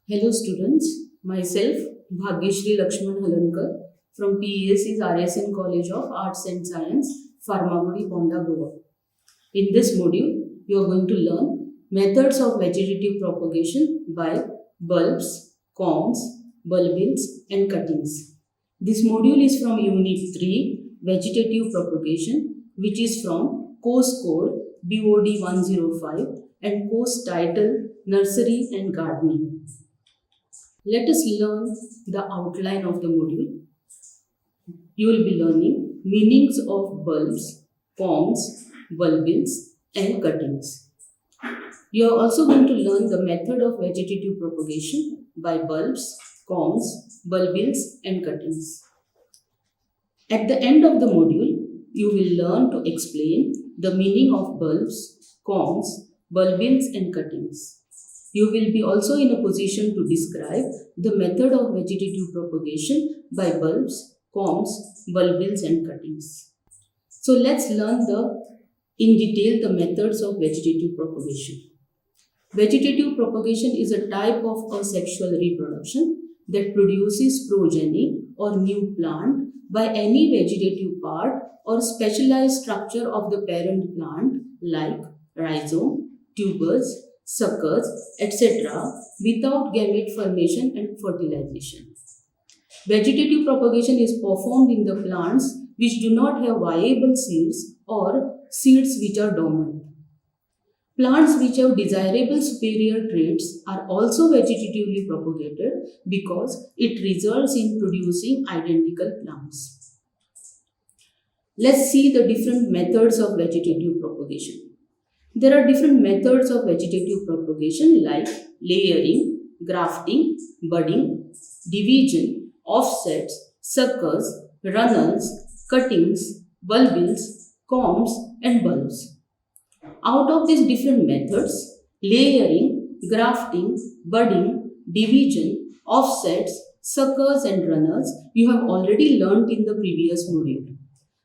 Hello students, myself Bhagyashree Lakshman Halankar from PESC's RSN College of Arts and Science, Farmagudi, Ponda, Goa. In this module, you are going to learn methods of vegetative propagation by bulbs, corms, bulbils and cuttings. This module is from Unit 3, Vegetative Propagation, which is from Course Code BOD105 and course title Nursery and Gardening. Let us learn the outline of the module. You will be learning meanings of bulbs, corms, bulbils and cuttings. You are also going to learn the method of vegetative propagation by bulbs, corms, bulbils and cuttings. At the end of the module, you will learn to explain the meaning of bulbs, corms, bulbils and cuttings. You will be also in a position to describe the method of vegetative propagation by bulbs, corms, bulbils and cuttings. So let's learn in detail the methods of vegetative propagation. Vegetative propagation is a type of asexual reproduction that produces progeny or new plant by any vegetative part or specialized structure of the parent plant like rhizome, tubers, suckers, etc. without gamete formation and fertilization. Vegetative propagation is performed in the plants which do not have viable seeds or seeds which are dormant. Plants which have desirable superior traits are also vegetatively propagated because it results in producing identical plants. Let's see the different methods of vegetative propagation. There are different methods of vegetative propagation like layering, grafting, budding, division, offsets, suckers, runnels, cuttings, bulbils, corms and bulbs. Out of these different methods, layering, grafting, budding, division, offsets, suckers and runnels, you have already learnt in the previous module.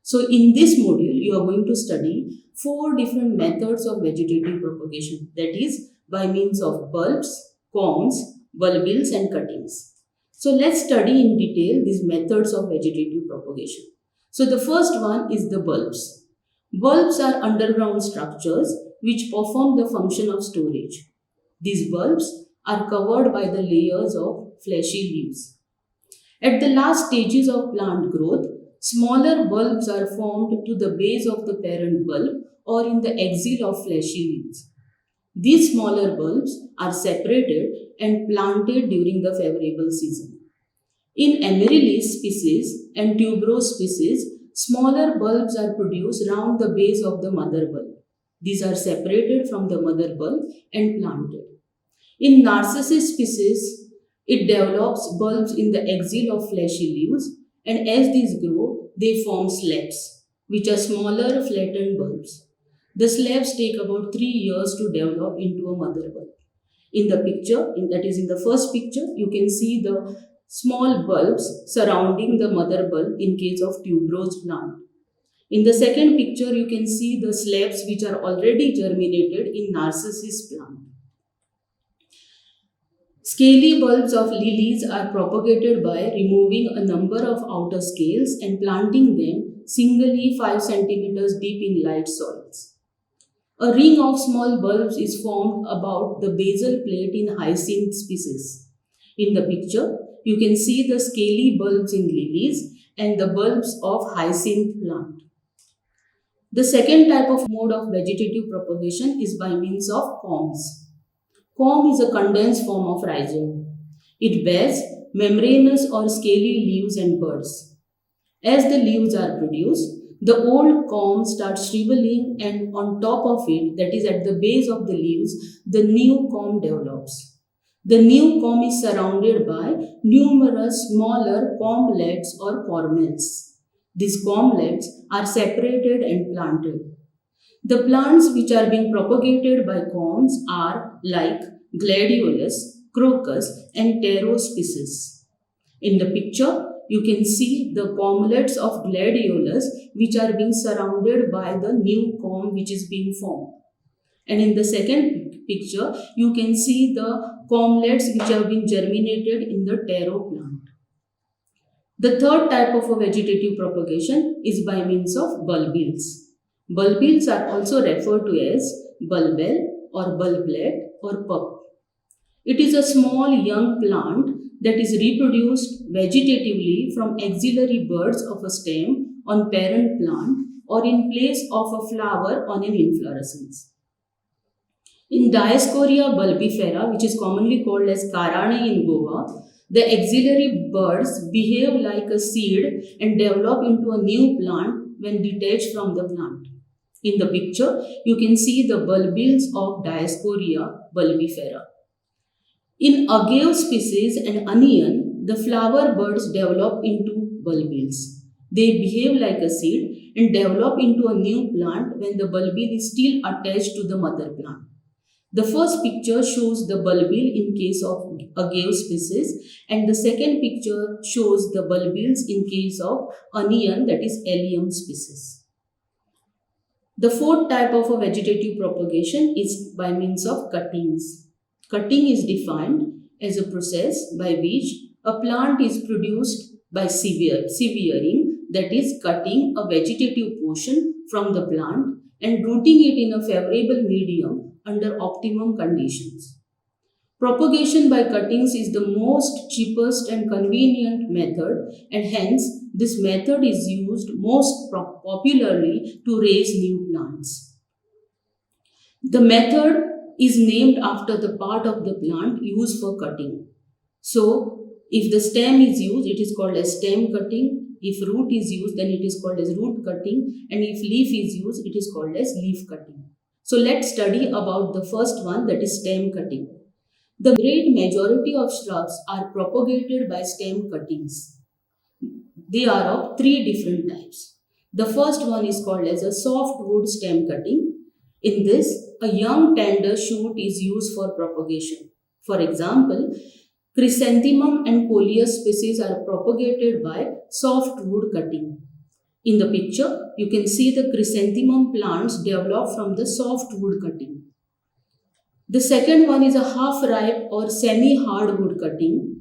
So in this module, you are going to study 4 different methods of vegetative propagation, that is by means of bulbs, corms, bulbils and cuttings. So let's study in detail these methods of vegetative propagation. So the first one is the bulbs. Bulbs are underground structures which perform the function of storage. These bulbs are covered by the layers of fleshy leaves. At the last stages of plant growth, smaller bulbs are formed to the base of the parent bulb or in the axil of fleshy leaves. These smaller bulbs are separated and planted during the favorable season. In amaryllis species and tuberose species, smaller bulbs are produced round the base of the mother bulb. These are separated from the mother bulb and planted. In narcissus species, it develops bulbs in the axil of fleshy leaves, and as these grow, they form slabs, which are smaller flattened bulbs. The slabs take about 3 years to develop into a mother bulb. In the picture, that is in the first picture, you can see the small bulbs surrounding the mother bulb in case of tuberose plant. In the second picture, you can see the slabs which are already germinated in narcissus plant. Scaly bulbs of lilies are propagated by removing a number of outer scales and planting them singly 5 cm deep in light soils. A ring of small bulbs is formed about the basal plate in hyacinth species. In the picture, you can see the scaly bulbs in lilies and the bulbs of hyacinth plant. The second type of mode of vegetative propagation is by means of corms. Corm is a condensed form of rhizome. It bears membranous or scaly leaves and buds. As the leaves are produced, the old corm starts shriveling and on top of it, that is at the base of the leaves, the new corm develops. The new corm is surrounded by numerous smaller cormlets or cormels. These cormlets are separated and planted. The plants which are being propagated by corms are like gladiolus, crocus and taro species. In the picture, you can see the cormlets of gladiolus which are being surrounded by the new corm which is being formed. And in the second picture, you can see the comblets which have been germinated in the taro plant. The third type of a vegetative propagation is by means of bulbils. Bulbils are also referred to as bulbil or bulblet or pup. It is a small young plant that is reproduced vegetatively from axillary buds of a stem on parent plant or in place of a flower on an inflorescence. In Dioscorea bulbifera, which is commonly called as Karane in Goa, the axillary buds behave like a seed and develop into a new plant when detached from the plant. In the picture, you can see the bulbils of Dioscorea bulbifera. In agave species and onion, the flower buds develop into bulbils. They behave like a seed and develop into a new plant when the bulbil is still attached to the mother plant. The first picture shows the bulbil in case of agave species, and the second picture shows the bulbils in case of onion, that is allium species. The fourth type of a vegetative propagation is by means of cuttings. Cutting is defined as a process by which a plant is produced by severing, that is cutting a vegetative portion from the plant and rooting it in a favorable medium under optimum conditions. Propagation by cuttings is the most cheapest and convenient method, and hence this method is used most popularly to raise new plants. The method is named after the part of the plant used for cutting. So, if the stem is used, it is called as stem cutting. If root is used, then it is called as root cutting. And if leaf is used, it is called as leaf cutting. So, let's study about the first one, that is stem cutting. The great majority of shrubs are propagated by stem cuttings. They are of three different types. The first one is called as a softwood stem cutting. In this, a young tender shoot is used for propagation. For example, chrysanthemum and coleus species are propagated by softwood cutting. In the picture, you can see the chrysanthemum plants develop from the softwood cutting. The second one is a half-ripe or semi-hardwood cutting.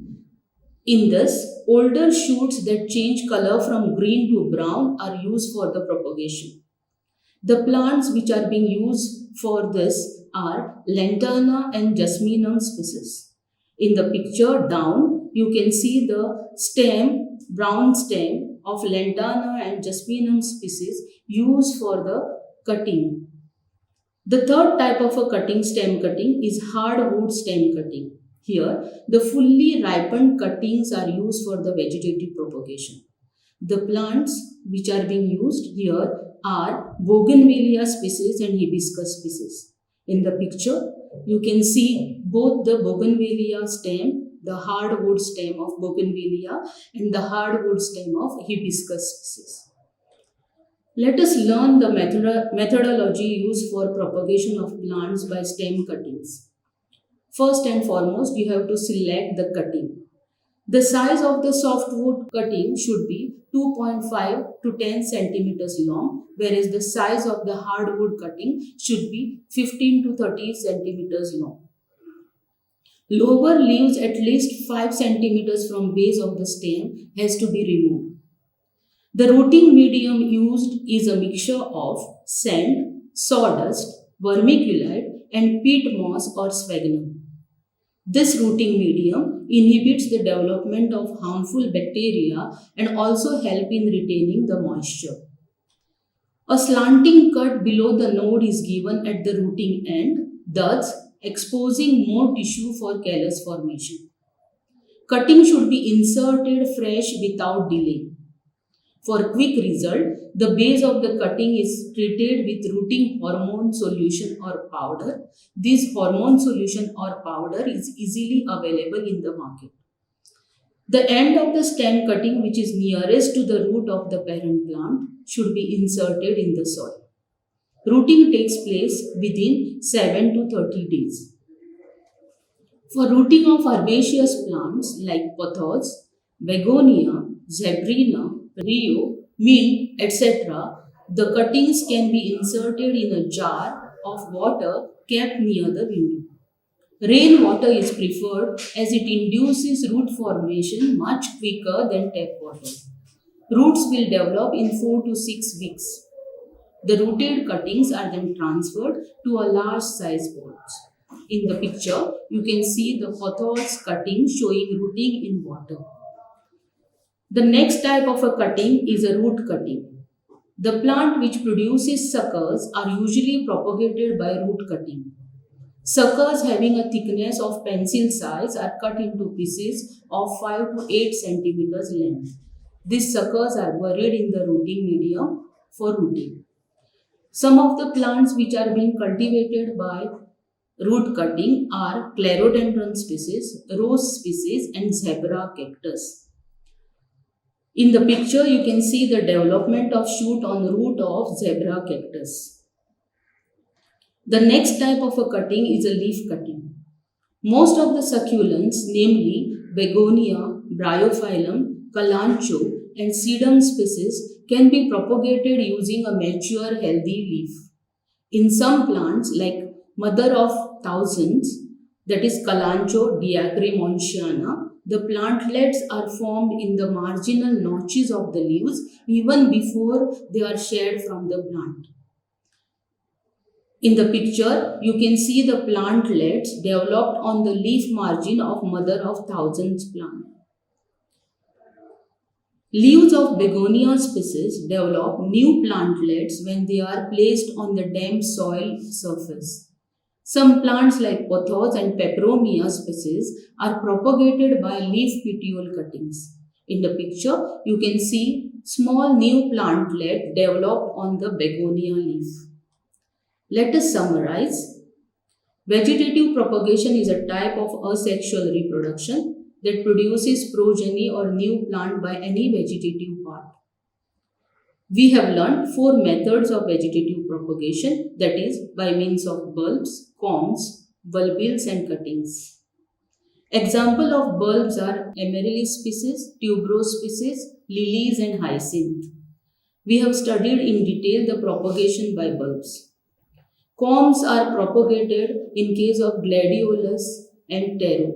In this, older shoots that change color from green to brown are used for the propagation. The plants which are being used for this are lantana and jasminum species. In the picture down, you can see the stem, brown stem of lantana and jasminum species used for the cutting. The third type of a cutting, stem cutting, is hardwood stem cutting. Here, the fully ripened cuttings are used for the vegetative propagation. The plants which are being used here are bougainvillea species and hibiscus species. In the picture, you can see both the bougainvillea stem, the hardwood stem of bougainvillea, and the hardwood stem of hibiscus species. Let us learn the methodology used for propagation of plants by stem cuttings. First and foremost, you have to select the cutting. The size of the softwood cutting should be 2.5 to 10 centimeters long, whereas the size of the hardwood cutting should be 15 to 30 centimeters long. Lower leaves at least 5 centimeters from base of the stem has to be removed. The rooting medium used is a mixture of sand, sawdust, vermiculite, and peat moss or sphagnum. This rooting medium inhibits the development of harmful bacteria and also help in retaining the moisture. A slanting cut below the node is given at the rooting end, thus exposing more tissue for callus formation. Cutting should be inserted fresh without delay. For quick result, the base of the cutting is treated with rooting hormone solution or powder. This hormone solution or powder is easily available in the market. The end of the stem cutting, which is nearest to the root of the parent plant, should be inserted in the soil. Rooting takes place within 7 to 30 days. For rooting of herbaceous plants like pothos, begonia, zebrina, rio, mint, etc., the cuttings can be inserted in a jar of water kept near the window. Rainwater is preferred as it induces root formation much quicker than tap water. Roots will develop in 4 to 6 weeks. The rooted cuttings are then transferred to a large size pots. In the picture, you can see the pothos cutting showing rooting in water. The next type of a cutting is a root cutting. The plant which produces suckers are usually propagated by root cutting. Suckers having a thickness of pencil size are cut into pieces of 5 to 8 centimeters length. These suckers are buried in the rooting medium for rooting. Some of the plants which are being cultivated by root cutting are clerodendron species, rose species and zebra cactus. In the picture, you can see the development of shoot on root of zebra cactus. The next type of a cutting is a leaf cutting. Most of the succulents, namely begonia, bryophyllum, kalanchoe and sedum species can be propagated using a mature healthy leaf. In some plants like mother of thousands, that is Kalanchoe diacremoniana, the plantlets are formed in the marginal notches of the leaves even before they are shed from the plant. In the picture, you can see the plantlets developed on the leaf margin of mother of thousands plant. Leaves of begonia species develop new plantlets when they are placed on the damp soil surface. Some plants like pothos and peperomia species are propagated by leaf petiole cuttings. In the picture, you can see small new plantlet developed on the begonia leaf. Let us summarize. Vegetative propagation is a type of asexual reproduction that produces progeny or new plant by any vegetative part. We have learned 4 methods of vegetative propagation, that is by means of bulbs, corms, bulbils and cuttings. Example of bulbs are amaryllis species, tuberose species, lilies and hyacinth. We have studied in detail the propagation by bulbs. Corms are propagated in case of gladiolus and taro.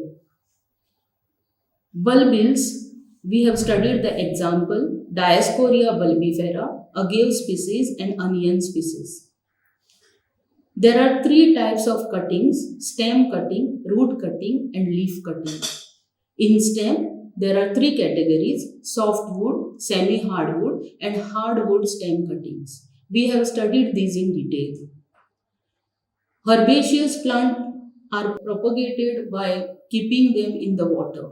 Bulbils, we have studied the example Dioscorea bulbifera, agave species and onion species. There are 3 types of cuttings: stem cutting, root cutting and leaf cutting. In stem, there are 3 categories: softwood, semi-hardwood and hardwood stem cuttings. We have studied these in detail. Herbaceous plants are propagated by keeping them in the water.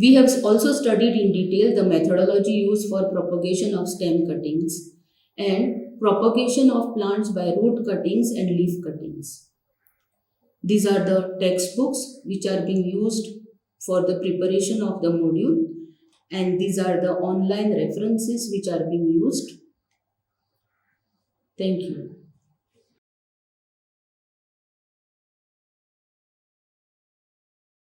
We have also studied in detail the methodology used for propagation of stem cuttings and propagation of plants by root cuttings and leaf cuttings. These are the textbooks which are being used for the preparation of the module, and these are the online references which are being used. Thank you.